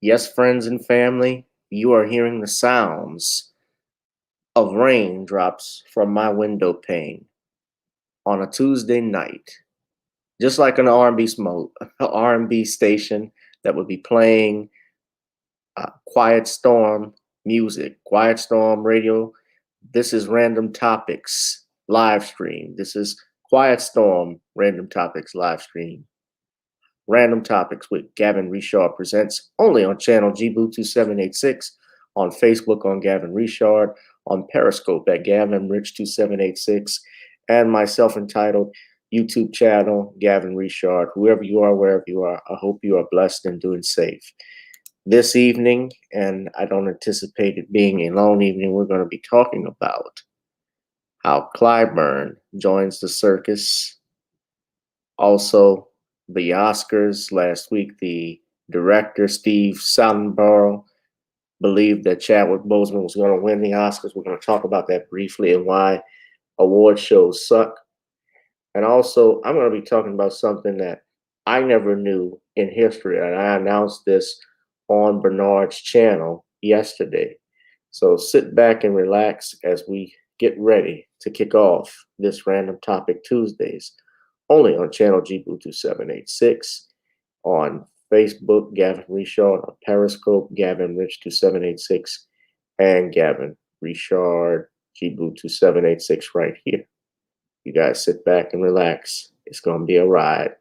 Yes, friends and family, you are hearing the sounds of raindrops from my window pane on a Tuesday night, just like an R&B R&B station that would be playing Quiet Storm music, Quiet Storm radio. This is Random Topics live stream. This is Quiet Storm Random Topics live stream. Random Topics with Gavin Richard presents only on channel GBoo2786, on Facebook on Gavin Richard, on Periscope at Gavin Rich2786, and my self-entitled YouTube channel, Gavin Richard. Whoever you are, wherever you are, I hope you are blessed and doing safe. This evening, and I don't anticipate it being a long evening, we're going to be talking about how Clyburn joins the circus. Also, the Oscars last week, the director, Steve Soderbergh, believed that Chadwick Boseman was going to win the Oscars. We're going to talk about that briefly and why award shows suck. And also, I'm going to be talking about something that I never knew in history, and I announced this on Bernard's channel yesterday. So sit back and relax as we get ready to kick off this Random Topic Tuesdays, only on channel GBoo2786, on Facebook, Gavin Richard, on Periscope, Gavin Rich2786, and Gavin Richard GBoo2786 right here. You guys sit back and relax. It's going to be a ride.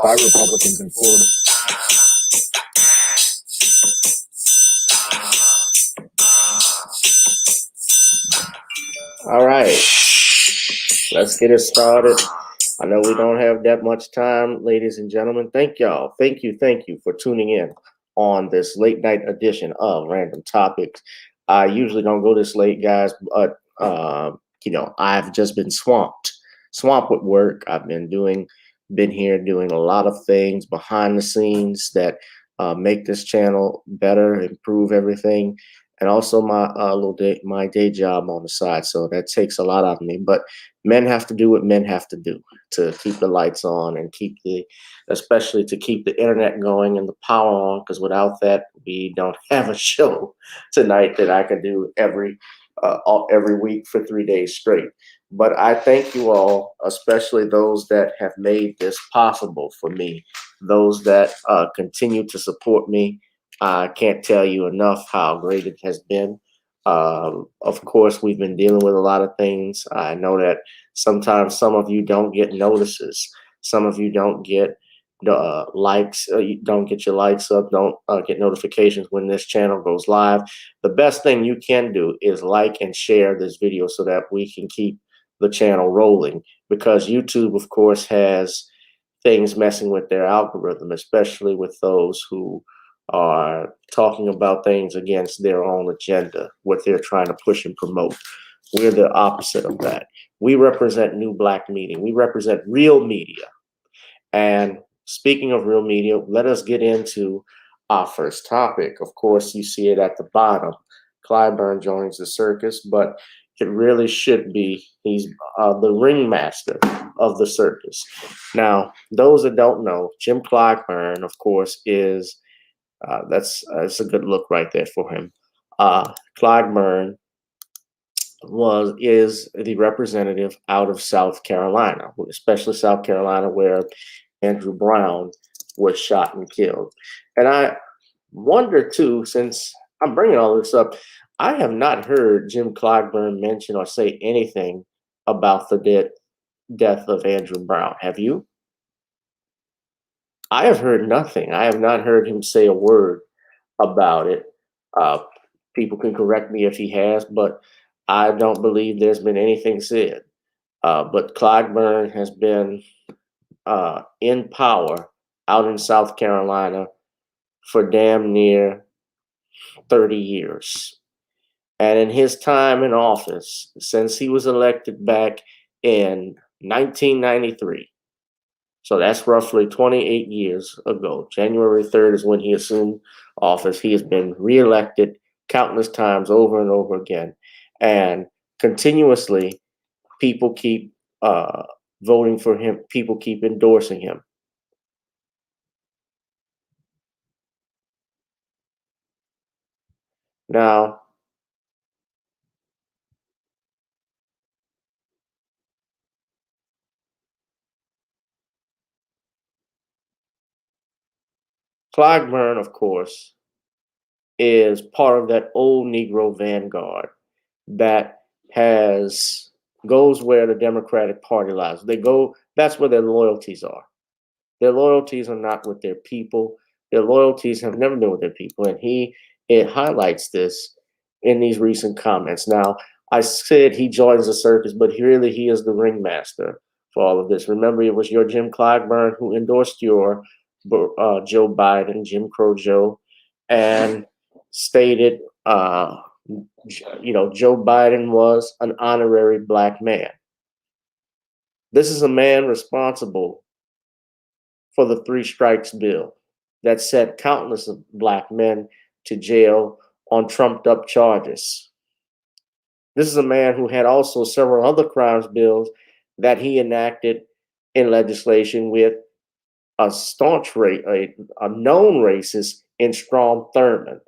by Republicans in Florida. All right, let's get it started. I know we don't have that much time, ladies and gentlemen. Thank y'all. Thank you for tuning in on this late night edition of Random Topics. I usually don't go this late, guys, but I've just been swamped with work. I've been here doing a lot of things behind the scenes that make this channel better, improve everything, and also my day job on the side. So that takes a lot out of me. But men have to do what men have to do to keep the lights on and especially to keep the internet going and the power on. Because without that, we don't have a show tonight that I can do every week for 3 days straight. But I thank you all, especially those that have made this possible for me, those that continue to support me. I can't tell you enough how great it has been. Of course, we've been dealing with a lot of things. I know that sometimes some of you don't get notices. Some of you don't get likes. You don't get your likes up. Don't get notifications when this channel goes live. The best thing you can do is like and share this video so that we can keep the channel rolling, because YouTube, of course, has things messing with their algorithm, especially with those who are talking about things against their own agenda, what they're trying to push and promote. We're the opposite of that. We represent New Black Media. We represent real media. And speaking of real media, let us get into our first topic. Of course, you see it at the bottom. Clyburn joins the circus, but it really should be, he's the ringmaster of the circus. Now, those that don't know, Jim Clyburn, of course, is that's a good look right there for him. Clyburn is the representative out of South Carolina, especially South Carolina, where Andrew Brown was shot and killed. And I wonder too, since I'm bringing all this up, I have not heard Jim Clyburn mention or say anything about the death of Andrew Brown. Have you? I have heard nothing. I have not heard him say a word about it. People can correct me if he has, but I don't believe there's been anything said. But Clyburn has been in power out in South Carolina for damn near 30 years. And in his time in office, since he was elected back in 1993, so that's roughly 28 years ago, January 3rd is when he assumed office, he has been reelected countless times over and over again. And continuously, people keep voting for him, people keep endorsing him. Now, Clyburn, of course, is part of that old Negro vanguard that goes where the Democratic Party lies. That's where their loyalties are. Their loyalties are not with their people. Their loyalties have never been with their people. And it highlights this in these recent comments. Now, I said he joins the circus, but he is the ringmaster for all of this. Remember, it was your Jim Clyburn who endorsed your Joe Biden, Jim Crow Joe, and stated, Joe Biden was an honorary black man. This is a man responsible for the 3 strikes bill that sent countless of black men to jail on trumped up charges. This is a man who had also several other crimes bills that he enacted in legislation with a known racist in Strom Thurmond,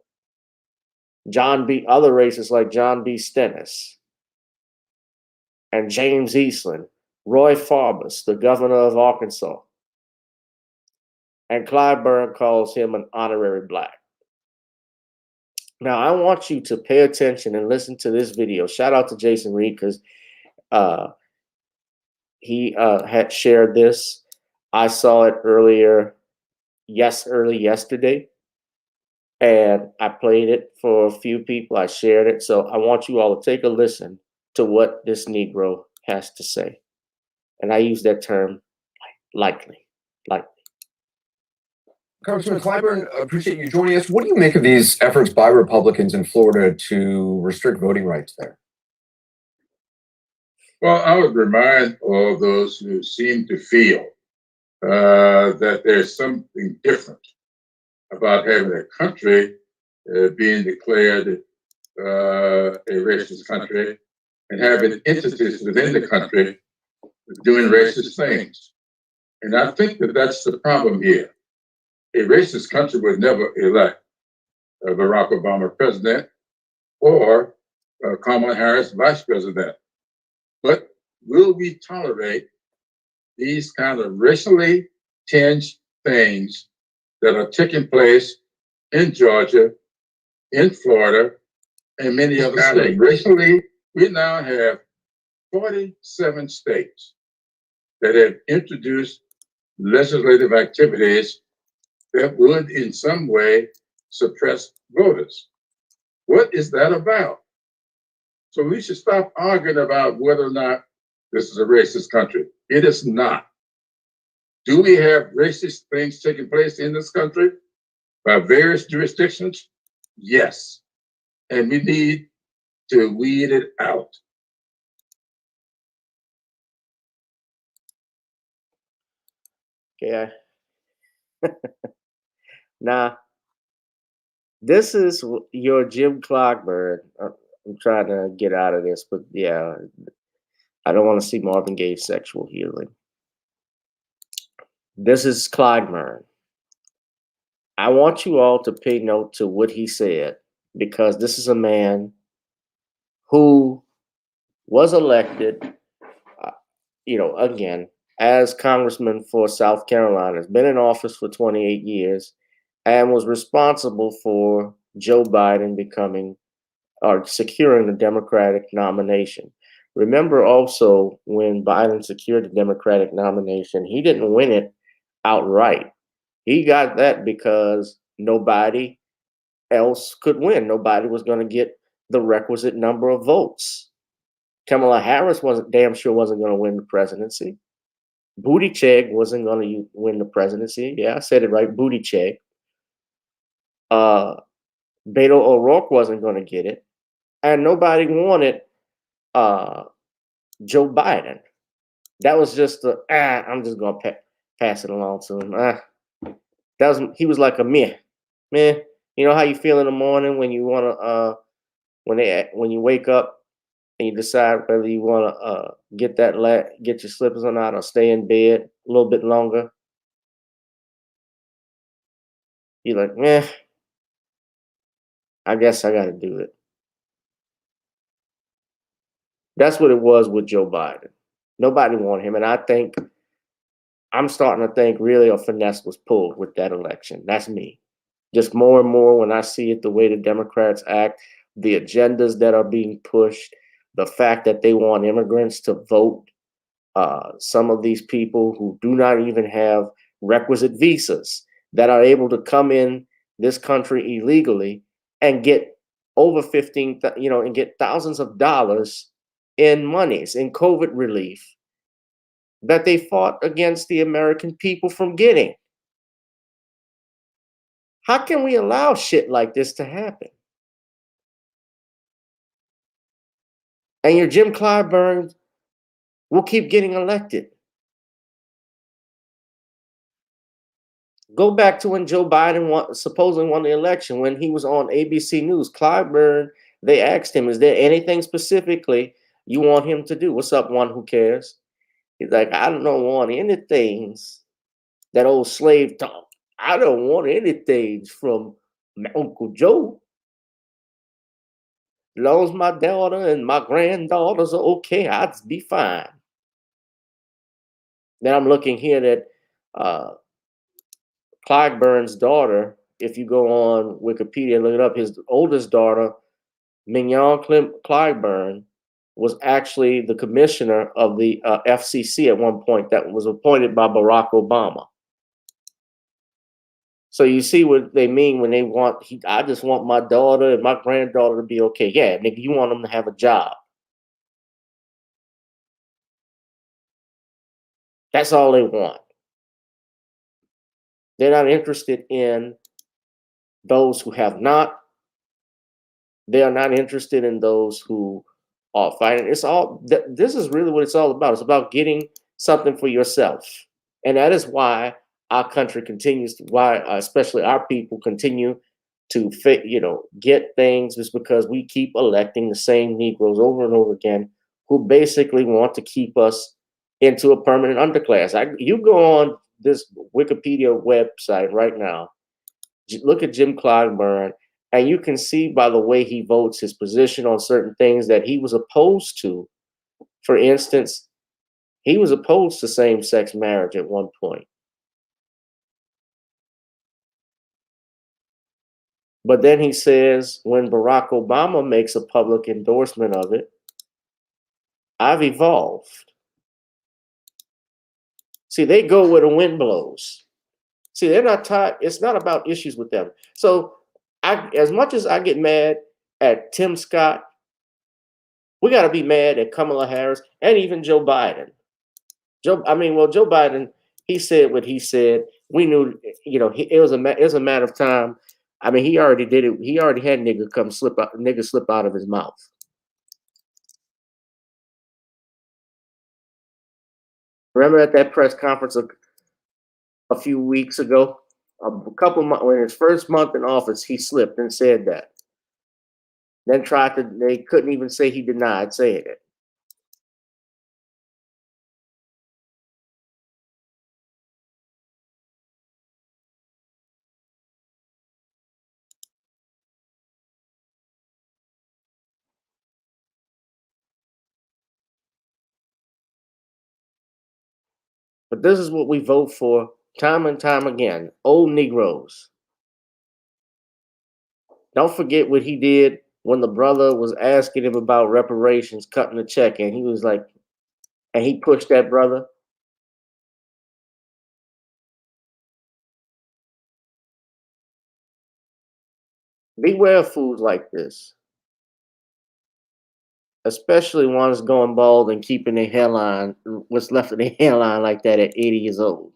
other racists like John B. Stennis and James Eastland, Roy Farbus, the governor of Arkansas. And Clyburn calls him an honorary black. Now, I want you to pay attention and listen to this video. Shout out to Jason Reed, because he had shared this. I saw it early yesterday, and I played it for a few people. I shared it. So I want you all to take a listen to what this Negro has to say. And I use that term lightly. Lightly. Congressman Clyburn, appreciate you joining us. What do you make of these efforts by Republicans in Florida to restrict voting rights there? Well, I would remind all those who seem to feel that there's something different about having a country being declared a racist country and having entities within the country doing racist things. And I think that that's the problem here. A racist country would never elect Barack Obama president or Kamala Harris vice president. But will we tolerate these kind of racially tinged things that are taking place in Georgia, in Florida, and many other states? Racially, we now have 47 states that have introduced legislative activities that would in some way suppress voters. What is that about? So we should stop arguing about whether or not this is a racist country. It is not. Do we have racist things taking place in this country by various jurisdictions? Yes. And we need to weed it out. Okay. Now, this is your Jim Clyburn. I'm trying to get out of this, but yeah, I don't want to see Marvin Gaye's sexual healing. This is Clyburn. I want you all to pay note to what he said, because this is a man who was elected, again, as congressman for South Carolina, has been in office for 28 years, and was responsible for Joe Biden becoming or securing the Democratic nomination. Remember also, when Biden secured the Democratic nomination, he didn't win it outright. He got that because nobody else could win. Nobody was going to get the requisite number of votes. Kamala Harris wasn't going to win the presidency. Buttigieg wasn't going to win the presidency. Yeah, I said it right, Buttigieg. Beto O'Rourke wasn't going to get it. And nobody wanted Joe Biden. That was just I'm just going to pass it along to him. He was like a meh. You know how you feel in the morning when you want to when you wake up and you decide whether you want to get your slippers or not, or stay in bed a little bit longer. You're like, meh, I guess I got to do it. That's what it was with Joe Biden. Nobody wanted him, and I'm starting to think really a finesse was pulled with that election. That's me. Just more and more when I see it, the way the Democrats act, the agendas that are being pushed, the fact that they want immigrants to vote, some of these people who do not even have requisite visas that are able to come in this country illegally and get over 15, and get thousands of dollars in monies, in COVID relief that they fought against the American people from getting. How can we allow shit like this to happen? And your Jim Clyburn will keep getting elected. Go back to when Joe Biden supposedly won the election, when he was on ABC News. Clyburn, they asked him, is there anything specifically you want him to do? What's up, one who cares? He's like, I don't want anything. That old slave talk. I don't want anything from Uncle Joe. As long as my daughter and my granddaughters are okay, I'd be fine. Now I'm looking here that Clyburn's daughter, if you go on Wikipedia and look it up, his oldest daughter, Mignon Clyburn, was actually the commissioner of the FCC at one point that was appointed by Barack Obama. So you see what they mean when they want, I just want my daughter and my granddaughter to be okay. Yeah, nigga, you want them to have a job. That's all they want. They're not interested in those who have not. They are not interested in those who are fighting. It's all, this is really what it's all about. It's about getting something for yourself. And that is why our country continues to, why especially our people continue to get things, is because we keep electing the same Negroes over and over again, who basically want to keep us into a permanent underclass. You go on this Wikipedia website right now, look at Jim Clyburn, and you can see by the way he votes his position on certain things that he was opposed to. For instance, he was opposed to same-sex marriage at one point. But then he says, when Barack Obama makes a public endorsement of it, I've evolved. See, they go where the wind blows. See, they're not tied. It's not about issues with them. So as much as I get mad at Tim Scott, we got to be mad at Kamala Harris and even Joe Biden. Joe Biden, he said what he said. We knew, it was a matter of time. I mean, he already did it. He already had nigga slip out of his mouth. Remember at that press conference a few weeks ago, a couple months, when his first month in office, he slipped and said that. Then they couldn't even say he denied saying it. But this is what we vote for time and time again. Old Negroes. Don't forget what he did when the brother was asking him about reparations, cutting the check, and he was like, and he pushed that brother. Beware of fools like this, especially ones going bald and keeping their hairline, what's left of their hairline like that at 80 years old.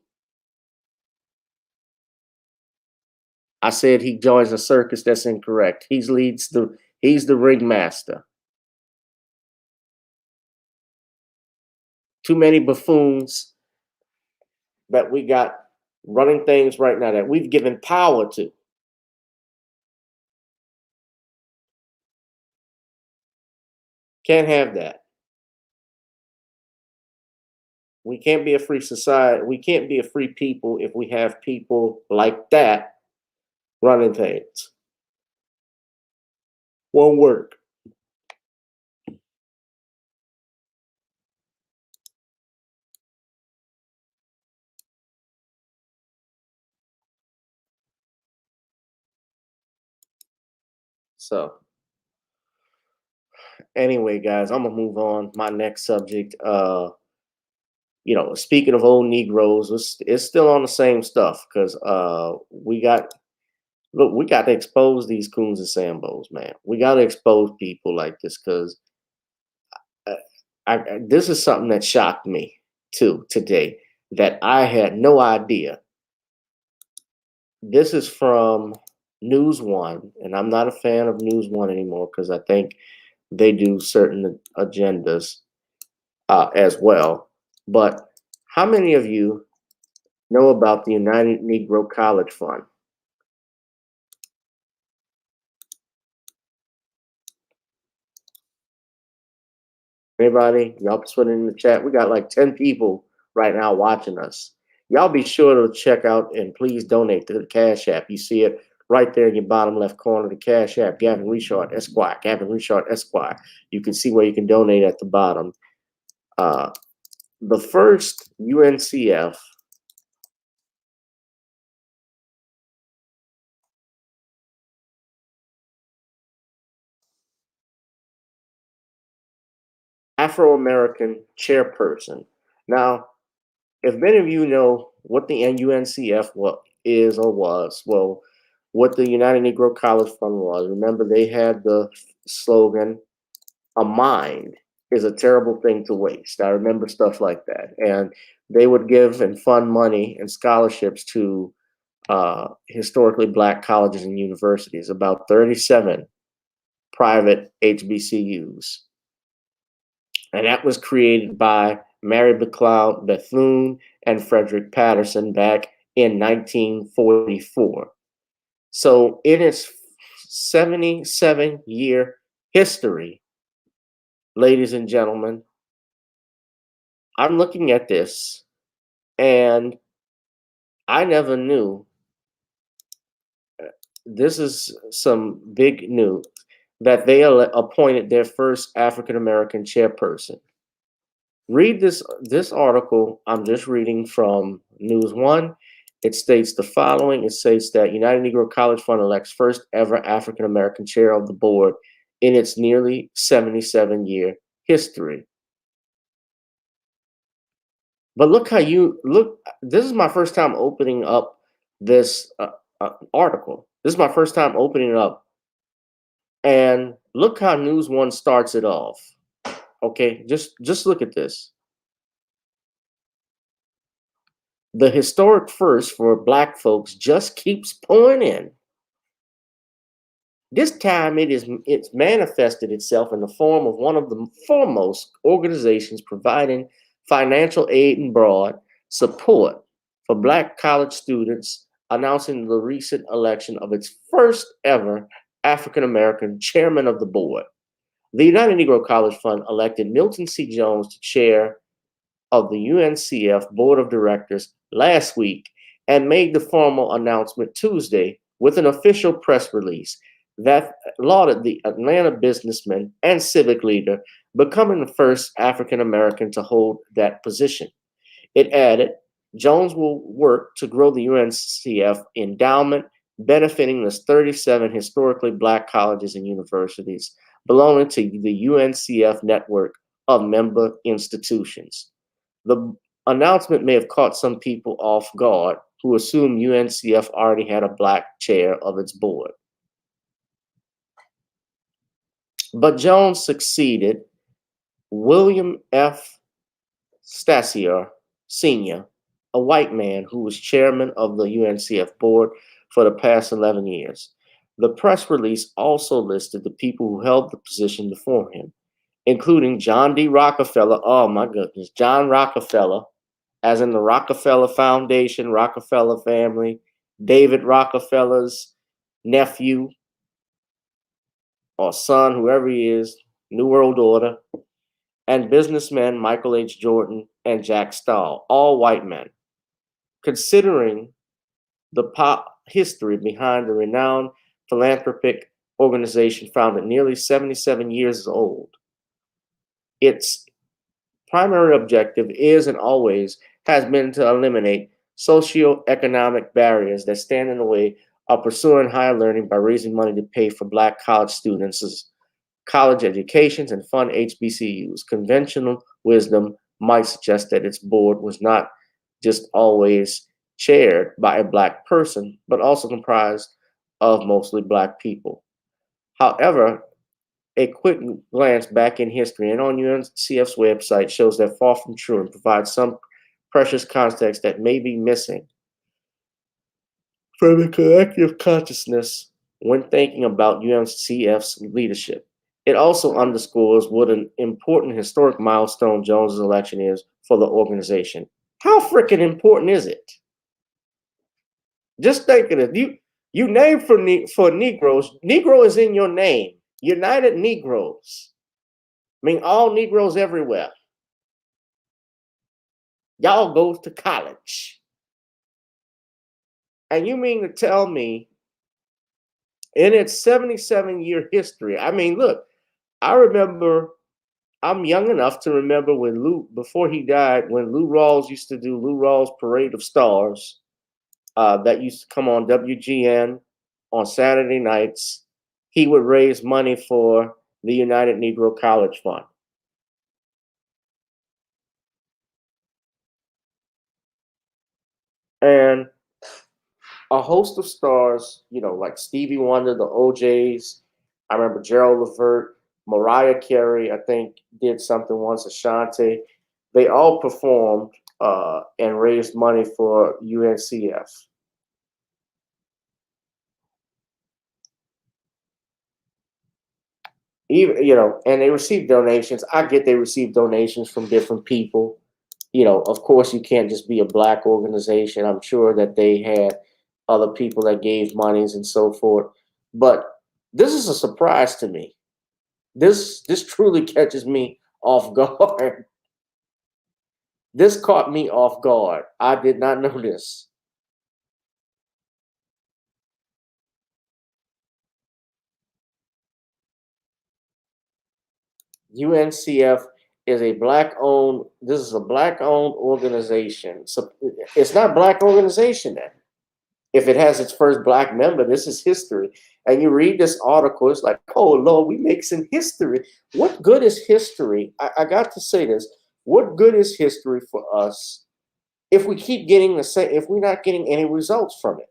I said he joins a circus. That's incorrect. He's the ringmaster. Too many buffoons that we got running things right now that we've given power to. Can't have that. We can't be a free society. We can't be a free people if we have people like that running things. Won't work. So anyway, guys, I'm gonna move on. My next subject, speaking of old Negroes, it's still on the same stuff, because we got to expose these coons and sambos, man. We got to expose people like this, because this is something that shocked me too today, that I had no idea. This is from News One, and I'm not a fan of News One anymore because I think they do certain agendas as well. But how many of you know about the United Negro College Fund? Anybody? Y'all put it in the chat. We got like 10 people right now watching us. Y'all be sure to check out and please donate to the Cash App. You see it right there in your bottom left corner, the Cash App, Gavin Richard Esquire, Gavin Richard Esquire. You can see where you can donate at the bottom. The first UNCF Afro-American chairperson. Now, if many of you know what the UNCF is or was, well, what the United Negro College Fund was, remember they had the slogan, "A mind is a terrible thing to waste." I remember stuff like that. And they would give and fund money and scholarships to historically Black colleges and universities, about 37 private HBCUs. And that was created by Mary McLeod Bethune and Frederick Patterson back in 1944. So in its 77-year history, ladies and gentlemen, I'm looking at this and I never knew, this is some big news, that they appointed their first African-American chairperson. Read this article. I'm just reading from News One. It states the following. It states that United Negro College Fund elects first ever African-American chair of the board in its nearly 77-year history. But look how this is my first time opening up this article. This is my first time opening it up. And look how News One starts it off. Okay, just look at this. The historic first for Black folks just keeps pouring in. This time it's manifested itself in the form of one of the foremost organizations providing financial aid and broad support for Black college students, announcing the recent election of its first ever African-American chairman of the board. The United Negro College Fund elected Milton C. Jones to chair of the UNCF Board of Directors last week and made the formal announcement Tuesday with an official press release that lauded the Atlanta businessman and civic leader, becoming the first African American to hold that position. It added, Jones will work to grow the UNCF endowment, benefiting the 37 historically Black colleges and universities belonging to the UNCF network of member institutions. The announcement may have caught some people off guard who assumed UNCF already had a Black chair of its board. But Jones succeeded William F. Stasier Sr., a white man who was chairman of the UNCF board for the past 11 years. The press release also listed the people who held the position before him, including John D. Rockefeller. Oh my goodness, John Rockefeller, as in the Rockefeller Foundation, Rockefeller family, David Rockefeller's nephew or son, whoever he is, New World Order, and businessmen Michael H. Jordan and Jack Stahl, all white men. Considering the history behind the renowned philanthropic organization founded nearly 77 years old, its primary objective is and always has been to eliminate socioeconomic barriers that stand in the way of pursuing higher learning by raising money to pay for Black college students' college educations and fund HBCUs. Conventional wisdom might suggest that its board was not just always chaired by a Black person, but also comprised of mostly Black people. However, a quick glance back in history and on UNCF's website shows that far from true and provides some precious context that may be missing from the collective consciousness when thinking about UNCF's leadership. It also underscores what an important historic milestone Jones's election is for the organization. How freaking important is it? Just think of it. You name for Negroes. Negro is in your name. United Negroes. I mean, all Negroes everywhere. Y'all go to college. And you mean to tell me in its 77-year history, I mean, look, I remember, I'm young enough to remember when before he died, when Lou Rawls used to do Lou Rawls Parade of Stars, that used to come on WGN on Saturday nights. He would raise money for the United Negro College Fund. And a host of stars, like Stevie Wonder, the OJs. I remember Gerald Levert, Mariah Carey, I think, did something once, Ashanti. They all performed and raised money for UNCF. Even, and they received donations. I get they received donations from different people. Of course, you can't just be a black organization. I'm sure that they had other people that gave monies and so forth. But this is a surprise to me. This truly catches me off guard. This caught me off guard. I did not know this. UNCF is a black-owned. This is a black-owned organization. So it's not a black organization then. If it has its first black member, this is history. And you read this article, it's like, oh Lord, we make some history. What good is history? I got to say this. What good is history for us if we keep getting the same, if we're not getting any results from it?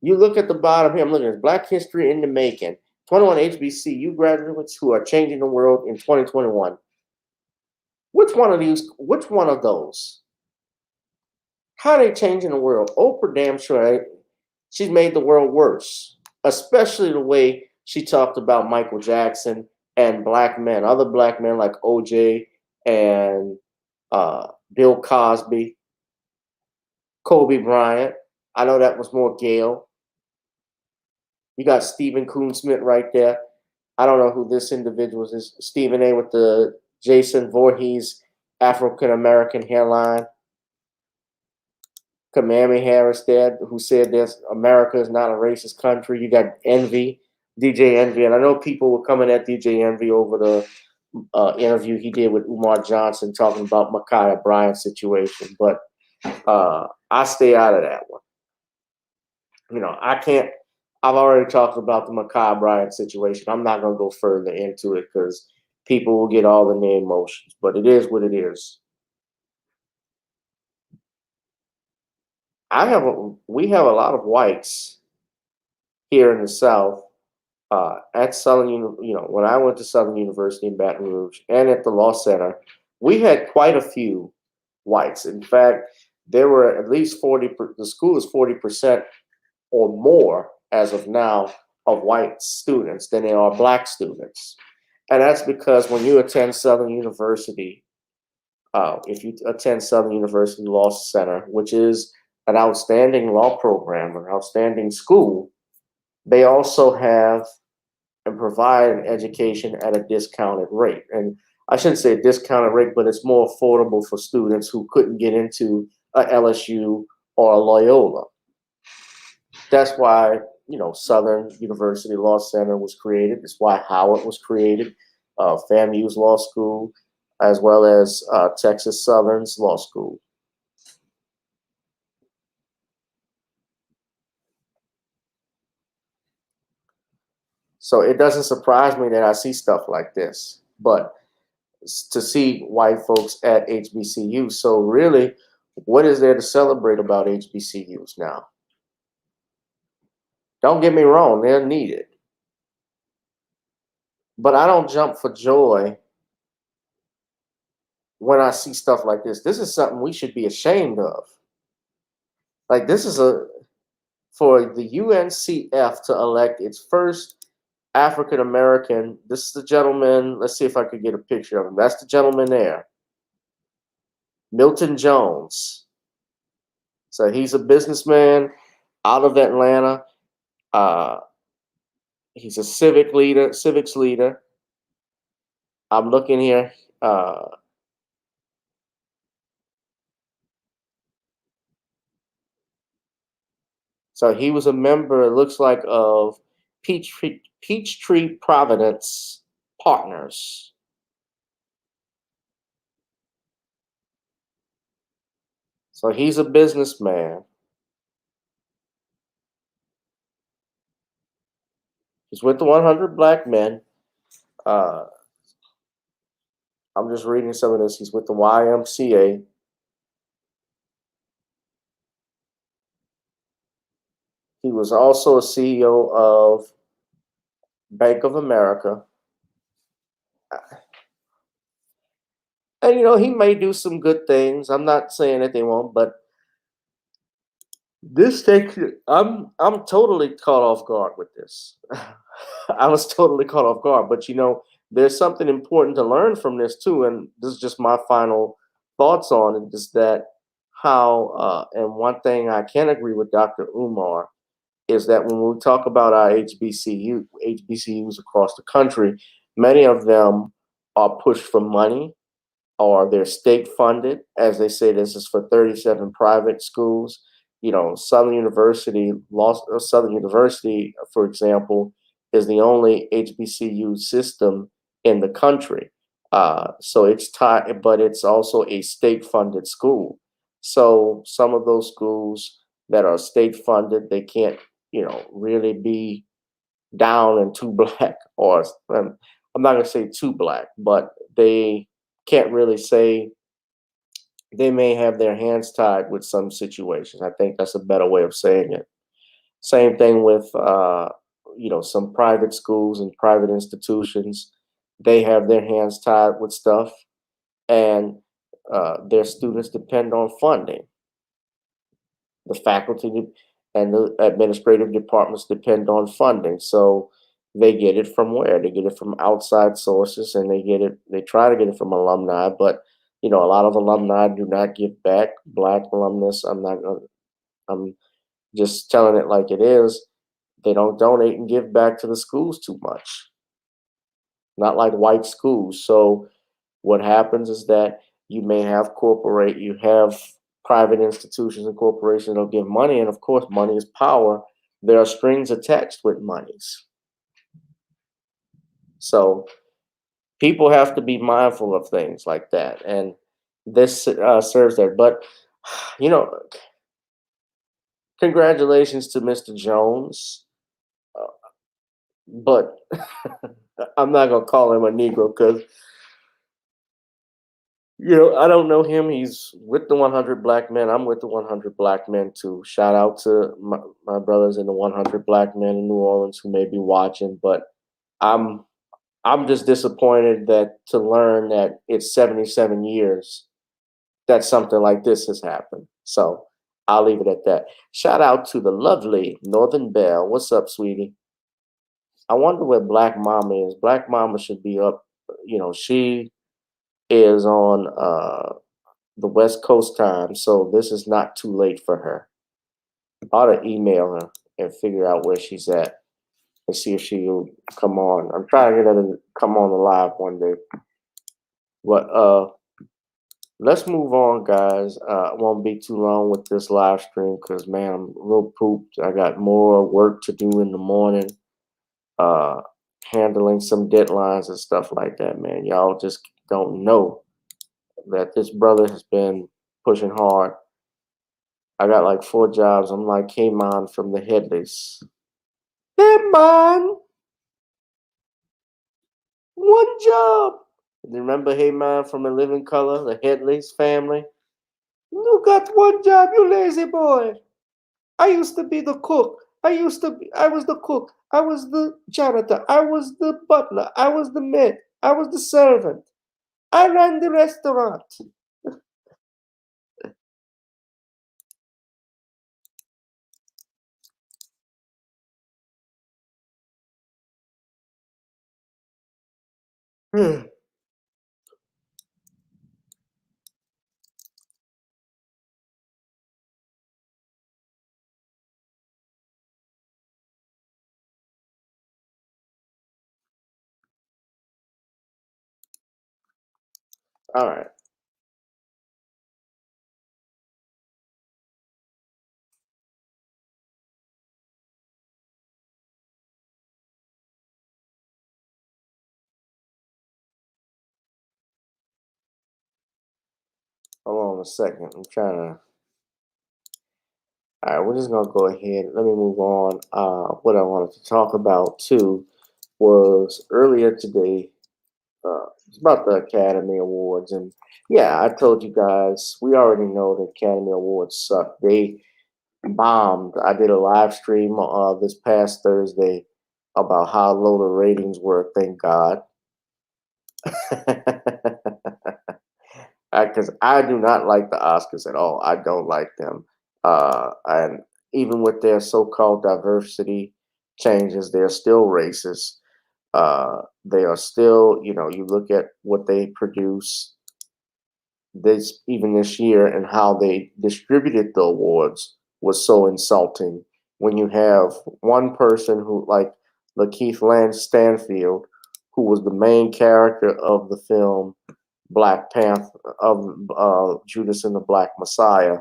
You look at the bottom here, I'm looking at Black History in the Making. 21 HBCU graduates who are changing the world in 2021. Which one of those? How are they changing the world? Oprah damn sure she's made the world worse, especially the way she talked about Michael Jackson and black men, other black men like OJ and Bill Cosby, Kobe Bryant. I know that was more Gail. You got Stephen Coonsmith right there. I don't know who this individual is. Stephen A. with the Jason Voorhees African American hairline. Kamami Harris there, who said this America is not a racist country. You got Envy, DJ Envy, and I know people were coming at DJ Envy over the interview he did with Umar Johnson talking about Ma'Khia Bryant's situation, but I stay out of that one. I can't. I've already talked about the Ma'Khia Bryant situation. I'm not going to go further into it because people will get all in their emotions, but it is what it is. We have a lot of whites here in the South at Southern, when I went to Southern University in Baton Rouge and at the Law Center, we had quite a few whites. In fact, there were at least 40. The school is 40% or more as of now of white students than there are black students, and that's because when you attend Southern University, if you attend Southern University Law Center, which is an outstanding law program, an outstanding school, they also have and provide an education at a discounted rate. And I shouldn't say a discounted rate, but it's more affordable for students who couldn't get into a LSU or a Loyola. That's why, Southern University Law Center was created. That's why Howard was created, FAMU's law school, as well as Texas Southern's law school. So it doesn't surprise me that I see stuff like this, but to see white folks at HBCUs. So really, what is there to celebrate about HBCUs now? Don't get me wrong, they're needed. But I don't jump for joy when I see stuff like this. This is something we should be ashamed of. Like, this is for the UNCF to elect its first African American. This is the gentleman. Let's see if I could get a picture of him. That's the gentleman there, Milton Jones. So he's a businessman out of Atlanta. He's a civics leader. I'm looking here. So he was a member, it looks like, of Peachtree Providence Partners. So he's a businessman. He's with the 100 Black Men. I'm just reading some of this. He's with the YMCA. He was also a CEO of Bank of America. And he may do some good things. I'm not saying that they won't, but this takes I'm totally caught off guard with this. I was totally caught off guard, but there's something important to learn from this too, and this is just my final thoughts on it. Is that how? And one thing I can agree with Dr. Umar is that when we talk about our HBCUs across the country, many of them are pushed for money or they're state funded. As they say, this is for 37 private schools. Southern University, for example, is the only HBCU system in the country. So it's tied, but it's also a state funded school. So some of those schools that are state funded, they can't, really be down and too black, or I'm not going to say too black, but they can't really say they may have their hands tied with some situations. I think that's a better way of saying it. Same thing with, some private schools and private institutions. They have their hands tied with stuff, and their students depend on funding. The faculty and the administrative departments depend on funding. So they get it from where? They get it from outside sources, and they try to get it from alumni, but a lot of alumni do not give back. Black alumnus, I'm just telling it like it is. They don't donate and give back to the schools too much. Not like white schools. So what happens is that you have private institutions and corporations that'll give money, and of course, money is power. There are strings attached with monies. So people have to be mindful of things like that, and this serves that. But congratulations to Mr. Jones. But I'm not gonna call him a Negro because I don't know him. He's with the 100 Black Men. I'm with the 100 Black Men too. Shout out to my brothers in the 100 Black Men in New Orleans who may be watching. But I'm just disappointed that to learn that it's 77 years that something like this has happened. So I'll leave it at that. Shout out to the lovely Northern Belle. What's up, sweetie? I wonder where Black Mama is. Black Mama should be up. She is on the West Coast time, so this is not too late for her. I ought to email her and figure out where she's at and see if she'll come on. I'm trying to get her to come on the live one day. But let's move on, guys. I won't be too long with this live stream because, man, I'm a little pooped. I got more work to do in the morning, handling some deadlines and stuff like that, man. Y'all just don't know that this brother has been pushing hard. I got like 4 jobs. I'm like K-Man from the Headleys. Hey, man! One job! Remember Hey Man from A Living Color, the Headleys family? You got one job, you lazy boy. I used to be the cook. I was the cook. I was the janitor. I was the butler. I was the maid. I was the servant. I ran the restaurant. All right. Hold on a second. I'm trying to. All right, we're just gonna go ahead. Let me move on. What I wanted to talk about too was earlier today. It's about the Academy Awards, and yeah, I told you guys we already know the Academy Awards suck. bombed. I did a live stream this past Thursday about how low the ratings were. Thank God. Because I do not like the Oscars at all. I don't like them. And even with their so-called diversity changes, they're still racist. They are still, you look at what they produce this year and how they distributed the awards was so insulting. When you have one person who, like Lakeith Lance Stanfield, who was the main character of the film Black Panther, of Judas and the Black Messiah,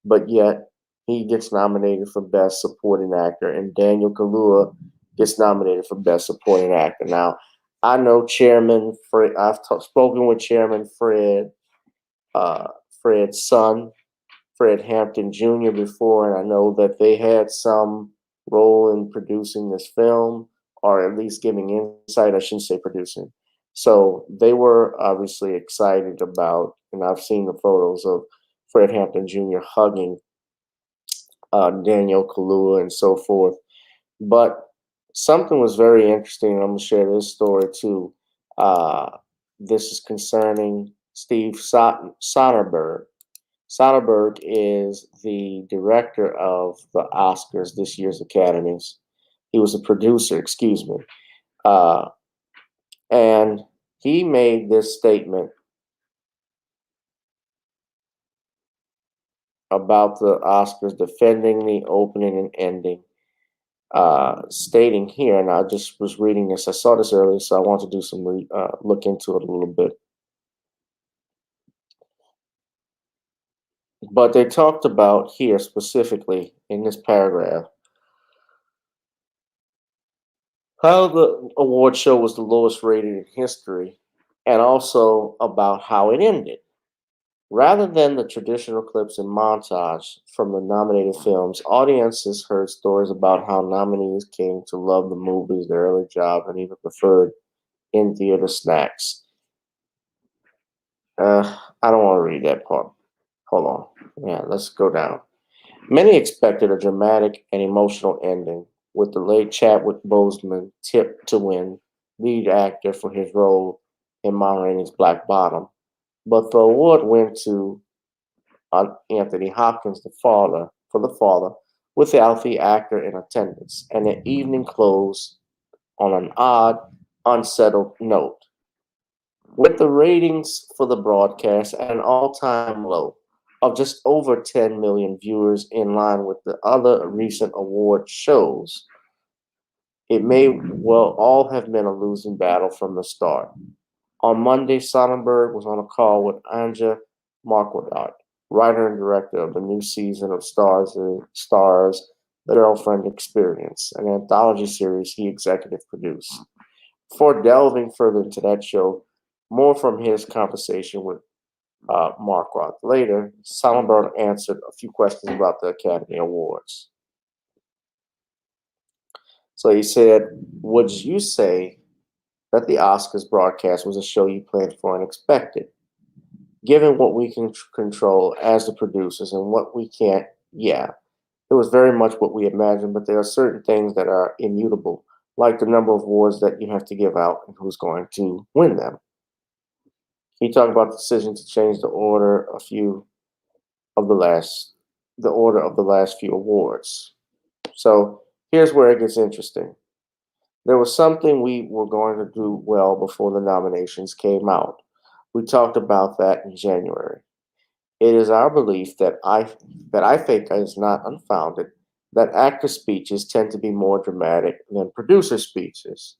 but yet he gets nominated for Best Supporting Actor, and Daniel Kaluuya gets nominated for Best Supporting Actor. Now, I know Chairman Fred. I've spoken with Chairman Fred's son, Fred Hampton Jr. before, and I know that they had some role in producing this film, or at least giving insight. I shouldn't say producing. So they were obviously excited about, and I've seen the photos of Fred Hampton Jr. hugging Daniel Kaluuya and so forth. But something was very interesting, and I'm going to share this story too. This is concerning Steve Soderbergh. Soderbergh is the director of the Oscars, this year's Academies. He was a producer, excuse me. And he made this statement about the Oscars, defending the opening and ending, stating here, and I just was reading this. I saw this earlier, so I want to do some look into it a little bit. But they talked about here specifically in this paragraph how the award show was the lowest rated in history, and also about how it ended. Rather than the traditional clips and montage from the nominated films, audiences heard stories about how nominees came to love the movies, their early job, and even preferred in-theater snacks. I don't want to read that part. Hold on. Yeah, let's go down. Many expected a dramatic and emotional ending, with the late Chadwick Boseman tipped to win lead actor for his role in Ma Rainey's Black Bottom. But the award went to Anthony Hopkins, the father, without the actor in attendance, and the evening closed on an odd, unsettled note. With the ratings for the broadcast at an all-time low of just over 10 million viewers, in line with the other recent award shows, it may well all have been a losing battle from the start. On Monday, Sonnenberg was on a call with Anja Marquardt, writer and director of the new season of Stars, The Girlfriend Experience, an anthology series he executive produced. Before delving further into that show, more from his conversation with Marquardt later, Sonnenberg answered a few questions about the Academy Awards. So he said, "Would you say that the Oscars broadcast was a show you planned for and expected? Given what we can control as the producers and what we can't, yeah, it was very much what we imagined, but there are certain things that are immutable, like the number of awards that you have to give out and who's going to win them." He talked about the decision to change the order of the last few awards. So here's where it gets interesting. There was something we were going to do well before the nominations came out. We talked about that in January. It is our belief that I think is not unfounded that actor speeches tend to be more dramatic than producer speeches.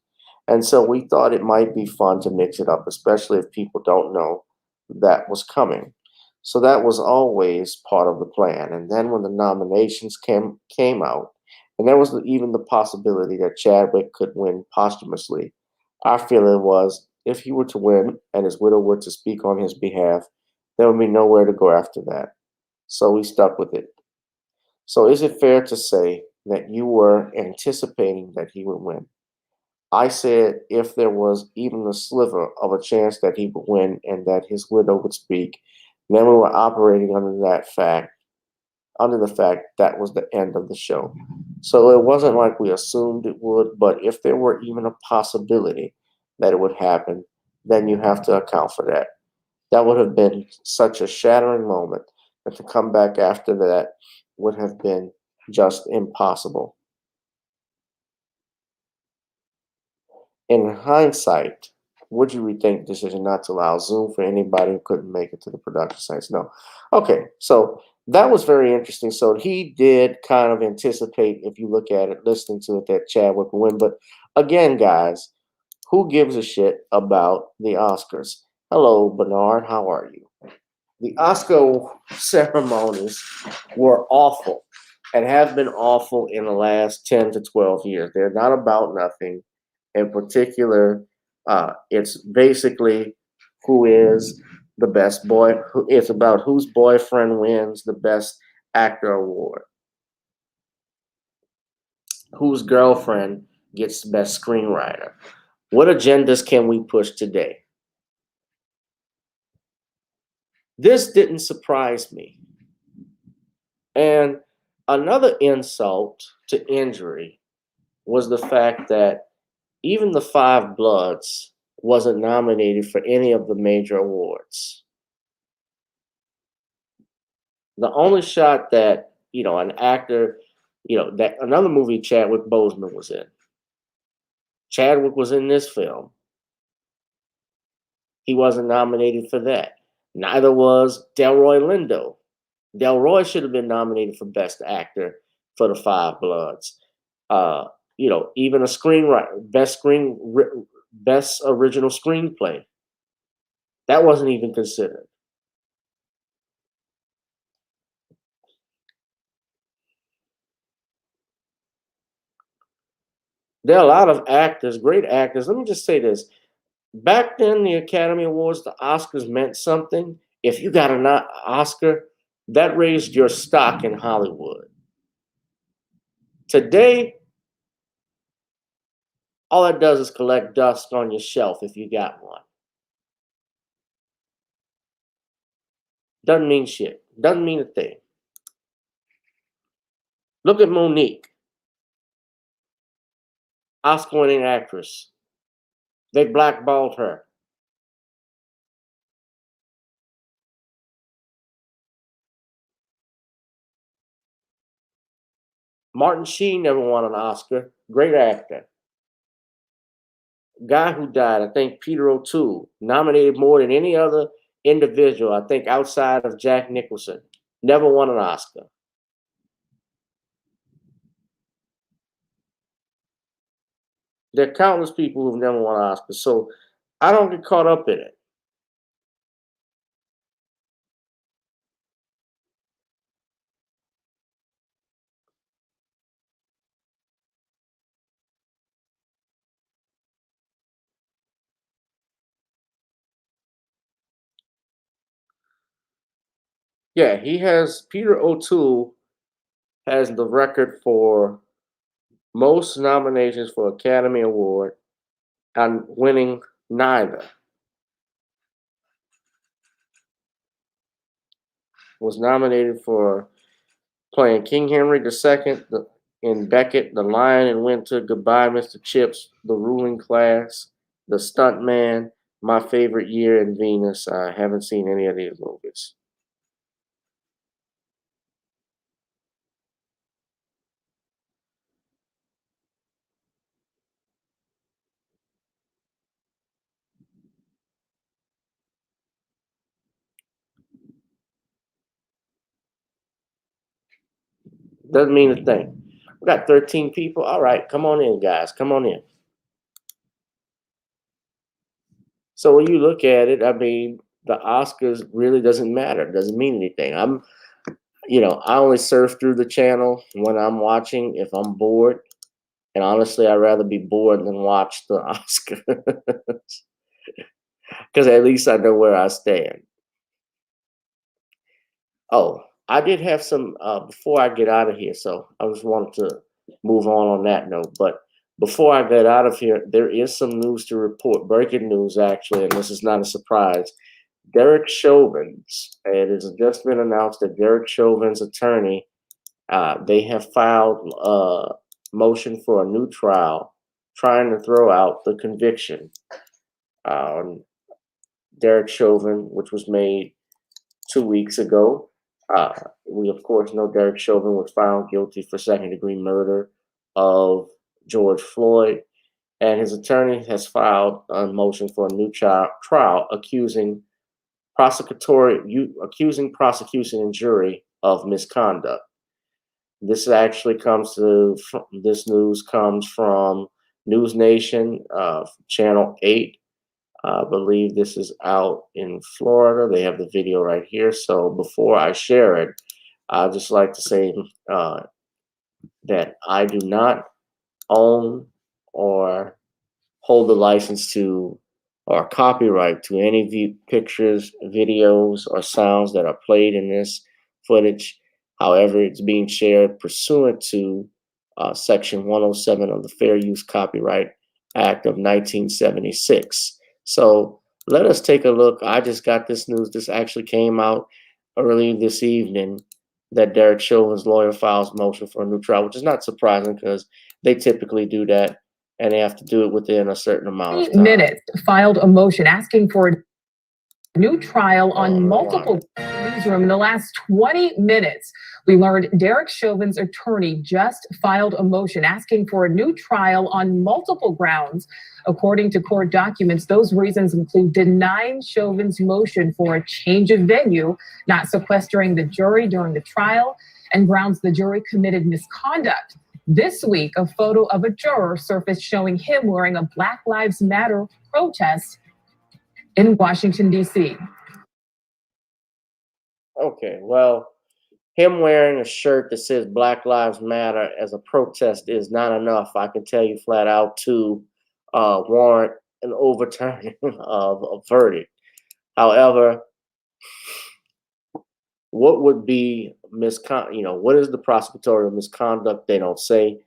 And so we thought it might be fun to mix it up, especially if people don't know that was coming. So that was always part of the plan. And then when the nominations came out, and there was even the possibility that Chadwick could win posthumously, our feeling was if he were to win and his widow were to speak on his behalf, there would be nowhere to go after that. So we stuck with it. So is it fair to say that you were anticipating that he would win? I said if there was even a sliver of a chance that he would win and that his widow would speak, then we were operating under that fact under the fact that was the end of the show. So it wasn't like we assumed it would, but if there were even a possibility that it would happen, then you have to account for that. That would have been such a shattering moment that to come back after that would have been just impossible. In hindsight, would you rethink the decision not to allow Zoom for anybody who couldn't make it to the production sites? No. Okay, so that was very interesting. So he did kind of anticipate, if you look at it, listening to it, that Chadwick would win. But again, guys, who gives a shit about the Oscars? Hello, Bernard, how are you? The Oscar ceremonies were awful and have been awful in the last 10 to 12 years. They're not about nothing. In particular, it's basically who is the best boy. It's about whose boyfriend wins the best actor award, whose girlfriend gets the best screenwriter. What agendas can we push today? This didn't surprise me. And another insult to injury was the fact that even the Five Bloods wasn't nominated for any of the major awards. The only shot that, an actor, that another movie Chadwick Boseman was in. Chadwick was in this film. He wasn't nominated for that. Neither was Delroy Lindo. Delroy should have been nominated for Best Actor for the Five Bloods. Even a screenwriter, best original screenplay. That wasn't even considered. There are a lot of actors, great actors. Let me just say this. Back then, the Academy Awards, the Oscars meant something. If you got an Oscar, that raised your stock in Hollywood. Today, all it does is collect dust on your shelf if you got one. Doesn't mean shit. Doesn't mean a thing. Look at Monique, Oscar-winning actress. They blackballed her. Martin Sheen never won an Oscar. Great actor. Guy who died, I think Peter O'Toole, nominated more than any other individual, I think outside of Jack Nicholson. Never won an Oscar. There are countless people who've never won an Oscar, so I don't get caught up in it. Yeah, Peter O'Toole has the record for most nominations for Academy Award and winning neither. Was nominated for playing King Henry II in Beckett, The Lion in Winter, Goodbye, Mr. Chips, The Ruling Class, The Stuntman, My Favorite Year, and Venus. I haven't seen any of these movies. Doesn't mean a thing. We got 13 people. All right, come on in, guys. Come on in. So when you look at it, I mean, the Oscars really doesn't matter. It doesn't mean anything. I only surf through the channel when I'm watching if I'm bored. And honestly, I'd rather be bored than watch the Oscars. Because at least I know where I stand. Oh, I did have some, before I get out of here, so I just wanted to move on that note. But before I get out of here, there is some news to report, breaking news actually, and this is not a surprise. Derek Chauvin's, it has just been announced that Derek Chauvin's attorney They have filed a motion for a new trial, trying to throw out the conviction on Derek Chauvin, which was made 2 weeks ago. We, of course, know Derek Chauvin was found guilty for second-degree murder of George Floyd, and his attorney has filed a motion for a new trial accusing prosecution and jury of misconduct. This news comes from News Nation, Channel 8. I believe this is out in Florida. They have the video right here. So before I share it, I'd just like to say that I do not own or hold the license to or copyright to any pictures, videos, or sounds that are played in this footage. However, it's being shared pursuant to Section 107 of the Fair Use Copyright Act of 1976. So let us take a look. I just got this news. This actually came out early this evening that Derek Chauvin's lawyer files motion for a new trial, which is not surprising because they typically do that and they have to do it within a certain amount of time. Minutes filed a motion asking for a new trial on multiple newsroom. In the last 20 minutes, we learned Derek Chauvin's attorney just filed a motion asking for a new trial on multiple grounds. According to court documents, those reasons include denying Chauvin's motion for a change of venue, not sequestering the jury during the trial, and grounds the jury committed misconduct. This week, a photo of a juror surfaced showing him wearing a Black Lives Matter protest in Washington, D.C. Okay, well, him wearing a shirt that says Black Lives Matter as a protest is not enough, I can tell you flat out, to warrant an overturning of a verdict. However, what would be what is the prosecutorial misconduct? They don't say.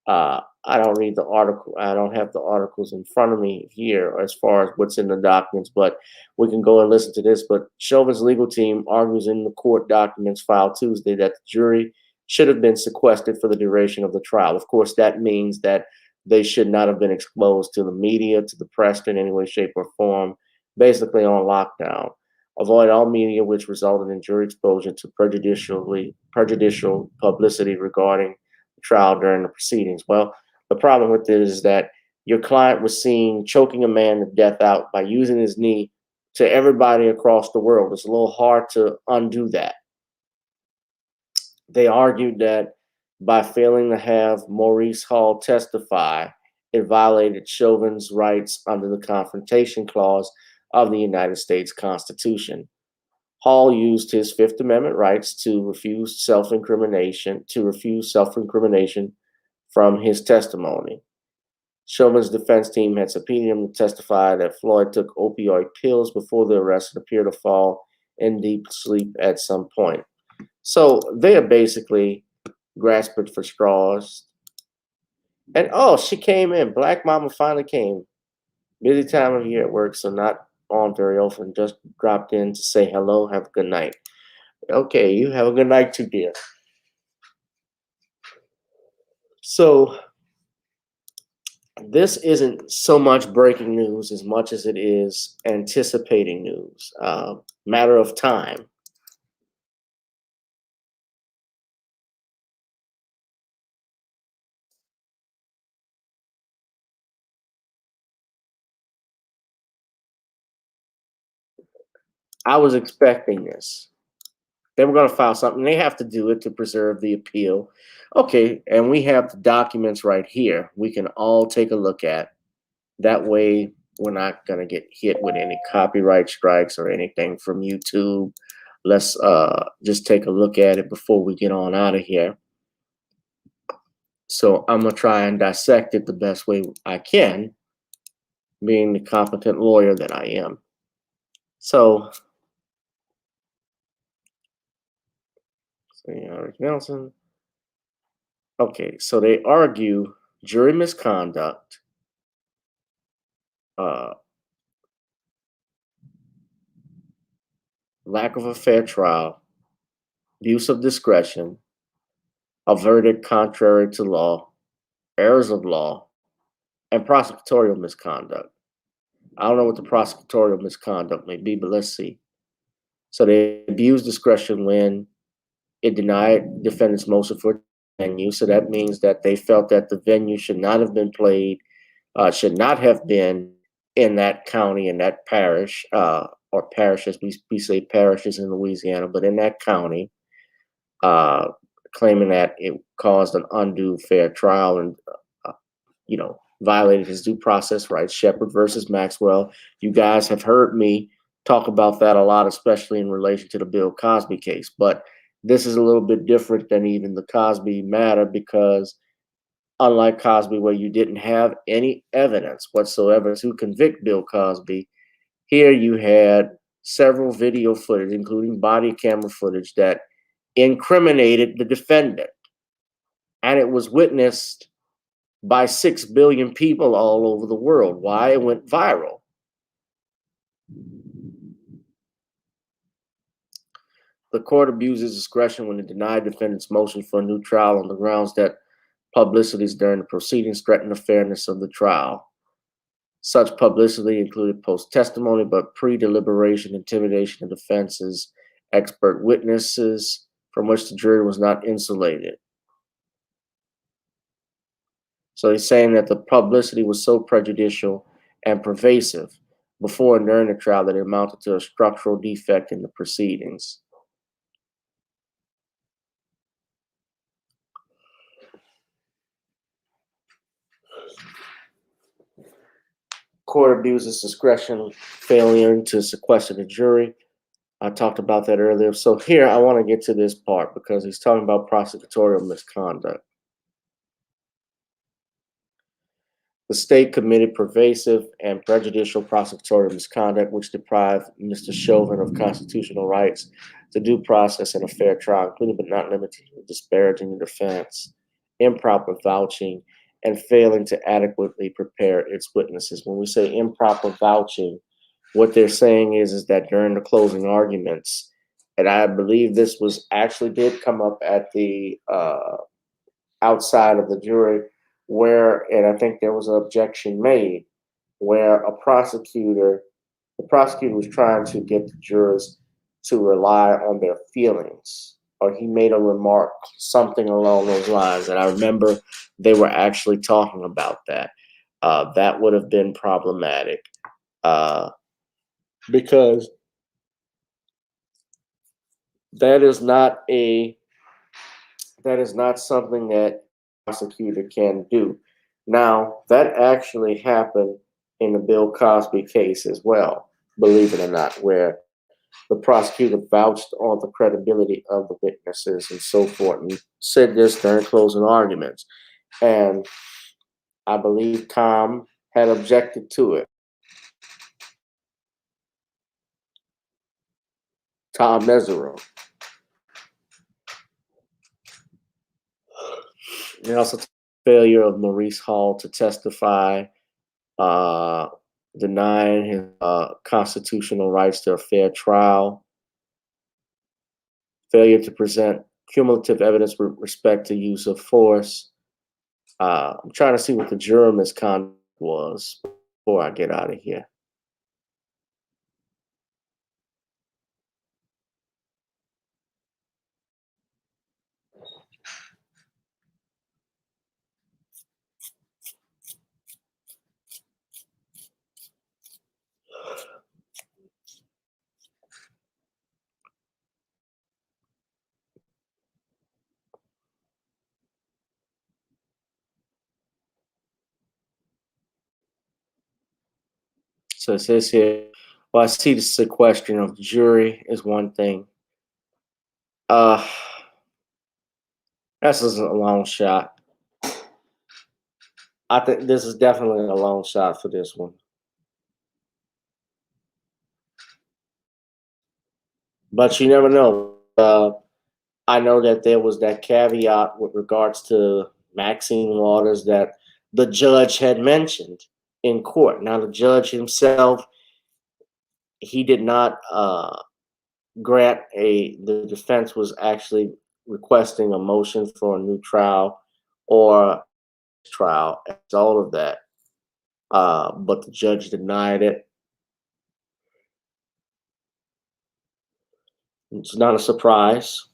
I don't read the article. I don't have the articles in front of me here as far as what's in the documents, but we can go and listen to this. But Chauvin's legal team argues in the court documents filed Tuesday that the jury should have been sequestered for the duration of the trial. Of course, that means that they should not have been exposed to the media, to the press in any way, shape, or form, basically on lockdown. Avoid all media which resulted in jury exposure to prejudicial publicity regarding the trial during the proceedings. Well, the problem with it is that your client was seen choking a man to death out by using his knee to everybody across the world. It's a little hard to undo that. They argued that by failing to have Maurice Hall testify, it violated Chauvin's rights under the Confrontation Clause of the United States Constitution. Hall used his Fifth Amendment rights to refuse self-incrimination from his testimony. Chauvin's defense team had subpoenaed him to testify that Floyd took opioid pills before the arrest and appeared to fall in deep sleep at some point. So they are basically grasping for straws. And she came in. Black Mama finally came. Busy time of year at work, so not on very often. Just dropped in to say hello. Have a good night. Okay, you have a good night too, dear. So this isn't so much breaking news as much as it is anticipating news. Matter of time. I was expecting this. They were going to file something. They have to do it to preserve the appeal. Okay, and we have the documents right here. We can all take a look at. That way, we're not going to get hit with any copyright strikes or anything from YouTube. Let's just take a look at it before we get on out of here. So I'm going to try and dissect it the best way I can, being the competent lawyer that I am. So, Nelson. Okay, so they argue jury misconduct, lack of a fair trial, abuse of discretion, a verdict contrary to law, errors of law, and prosecutorial misconduct. I don't know what the prosecutorial misconduct may be, but let's see. So they abused discretion when it denied defendants' motion for venue. So that means that they felt that the venue should not have been played, should not have been in that county, in that parish, or parishes. We say parishes in Louisiana, but in that county, claiming that it caused an undue fair trial and, violated his due process rights. Shepard versus Maxwell. You guys have heard me talk about that a lot, especially in relation to the Bill Cosby case. But this is a little bit different than even the Cosby matter, because unlike Cosby, where you didn't have any evidence whatsoever to convict Bill Cosby, here you had several video footage, including body camera footage, that incriminated the defendant. And it was witnessed by 6 billion people all over the world. Why? It went viral. The court abuses discretion when it denied defendant's motion for a new trial on the grounds that publicities during the proceedings threatened the fairness of the trial. Such publicity included post-testimony, but pre-deliberation intimidation of defense's expert witnesses, from which the jury was not insulated. So he's saying that the publicity was so prejudicial and pervasive before and during the trial that it amounted to a structural defect in the proceedings. Court abuses discretion, failing to sequester the jury. I talked about that earlier. So here I want to get to this part because he's talking about prosecutorial misconduct. The state committed pervasive and prejudicial prosecutorial misconduct, which deprived Mr. Chauvin of constitutional rights to due process and a fair trial, including but not limited to disparaging the defense, improper vouching, and failing to adequately prepare its witnesses. When we say improper vouching, what they're saying is that during the closing arguments, and I believe this was actually did come up at the outside of the jury, where, and I think there was an objection made, where the prosecutor was trying to get the jurors to rely on their feelings, or he made a remark, something along those lines. And I remember they were actually talking about that. That would have been problematic because that is not something that prosecutor can do. Now, that actually happened in the Bill Cosby case as well, believe it or not, where the prosecutor vouched on the credibility of the witnesses and so forth, and said this during closing arguments. And I believe Tom had objected to it. Tom Mesereau. And also failure of Maurice Hall to testify, denying his constitutional rights to a fair trial, failure to present cumulative evidence with respect to use of force. I'm trying to see what the juror misconduct was before I get out of here. So it says here, well, I see the sequestering of the jury is one thing. This isn't a long shot. I think this is definitely a long shot for this one. But you never know. I know that there was that caveat with regards to Maxine Waters that the judge had mentioned in court. Now, the judge himself, he did not grant the defense was actually requesting a motion for a new trial or trial as a result of that. But the judge denied it. It's not a surprise.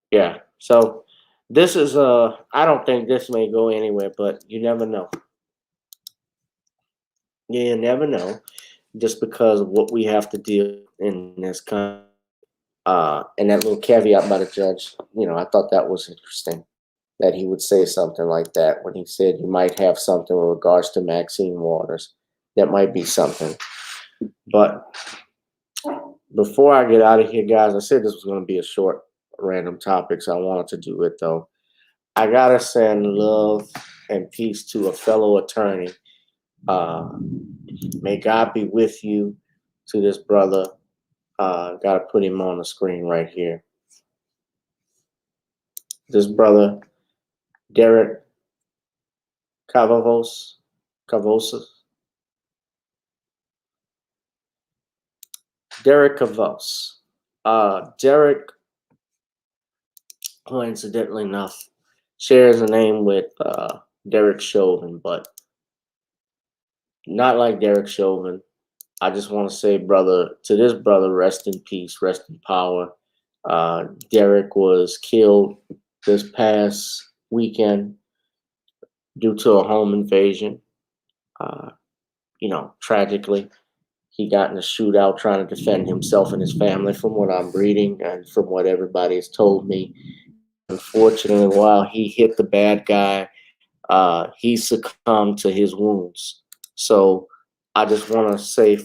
Yeah. So this is I don't think this may go anywhere, but you never know. You never know, just because of what we have to deal in this country. And that little caveat by the judge, I thought that was interesting that he would say something like that when he said you might have something with regards to Maxine Waters. That might be something. But before I get out of here, guys, I said this was going to be a short random topic, so I wanted to do it though. I gotta send love and peace to a fellow attorney. May God be with you, to this brother. Gotta put him on the screen right here. This brother, Derek Cavosas. Derek Cavos. Derek, coincidentally enough, shares a name with Derek Chauvin, but not like Derek Chauvin. I just want to say, brother, to this brother, rest in peace, rest in power. Derek was killed this past weekend due to a home invasion. Tragically, he got in a shootout trying to defend himself and his family, from what I'm reading and from what everybody has told me. Unfortunately, while he hit the bad guy, he succumbed to his wounds. So I just want to say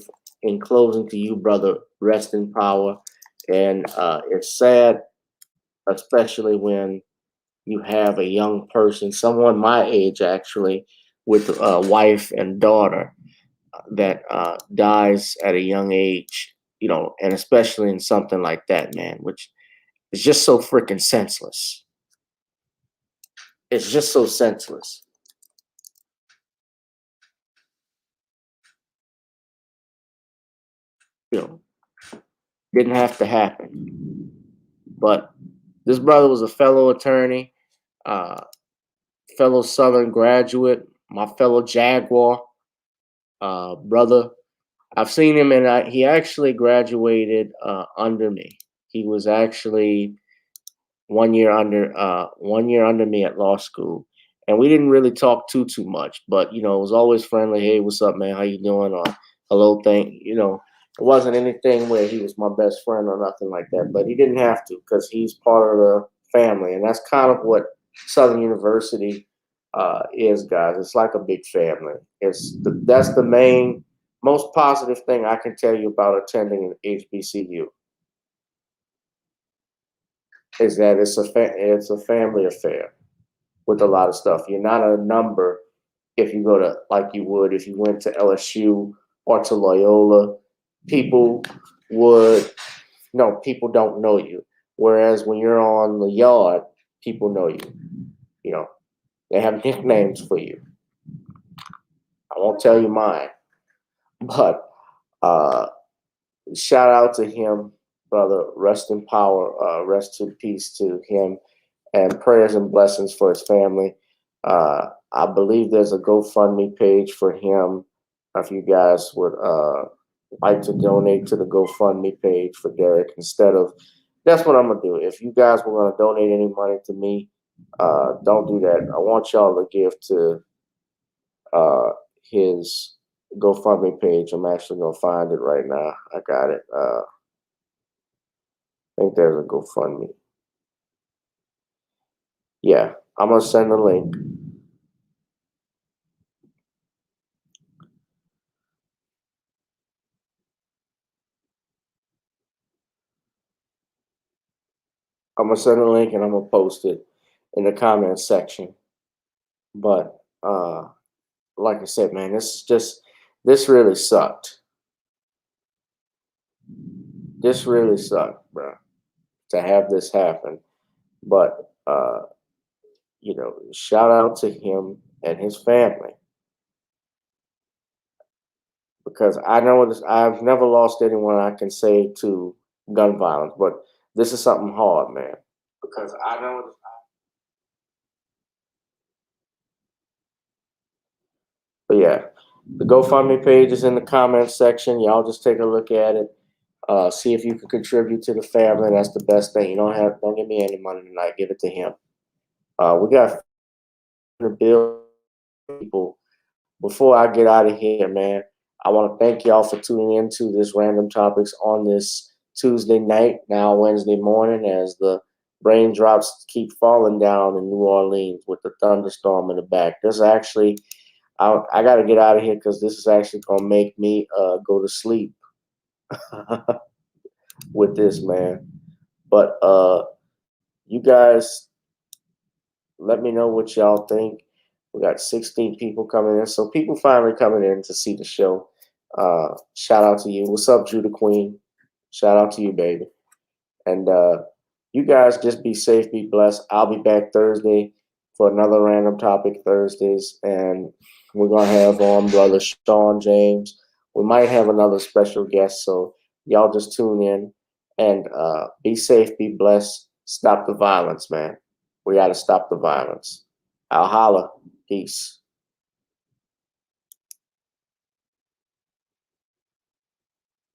in closing to you, brother, rest in power. And it's sad, especially when you have a young person, someone my age actually, with a wife and daughter that dies at a young age, and especially in something like that, man, which is just so freaking senseless. It's just so senseless. Didn't have to happen. But this brother was a fellow attorney, fellow Southern graduate, my fellow Jaguar brother. I've seen him, and he actually graduated under me. He was actually 1 year under me at law school, and we didn't really talk too much. But it was always friendly. Hey, what's up, man? How you doing? Or hello, it wasn't anything where he was my best friend or nothing like that. But he didn't have to, because he's part of the family, and that's kind of what Southern University is, guys. It's like a big family. That's the main, most positive thing I can tell you about attending an HBCU, is that it's a family affair with a lot of stuff. You're not a number if you go to, like you would if you went to LSU or to Loyola. People don't know you. Whereas when you're on the yard, people know you. They have nicknames for you. I won't tell you mine, but shout out to him, brother. Rest in power. Rest in peace to him, and prayers and blessings for his family. I believe there's a GoFundMe page for him. If you guys would like to donate to the GoFundMe page for Derek, that's what I'm gonna do. If you guys were gonna donate any money to me, don't do that. I want y'all to give to his GoFundMe page. I'm actually gonna find it right now. I got it. I think there's a GoFundMe. Yeah, I'm gonna send the link. I'm gonna send a link and I'm gonna post it in the comments section. But like I said, man, this really sucked. this really sucked, bro, to have this happen. But you know, shout out to him and his family, because I know this. I've never lost anyone I can say to gun violence, but this is something hard, man. Because I know. But yeah, the GoFundMe page is in the comments section. Y'all just take a look at it. See if you can contribute to the family. That's the best thing. You don't give me any money tonight. Give it to him. We got a bill people. Before I get out of here, man, I want to thank y'all for tuning into this Random Topics on this Tuesday night, now Wednesday morning, as the raindrops keep falling down in New Orleans with the thunderstorm in the back. This actually, I got to get out of here because this is actually going to make me go to sleep with this, man. But you guys, let me know what y'all think. We got 16 people coming in, so people finally coming in to see the show. Shout out to you. What's up, Judah Queen? Shout out to you, baby. And you guys just be safe, be blessed. I'll be back Thursday for another Random Topic Thursdays, and we're gonna have on brother Sean James. We might have another special guest, so y'all just tune in and be safe, be blessed. Stop the violence, man. We got to stop the violence. I'll holla. Peace.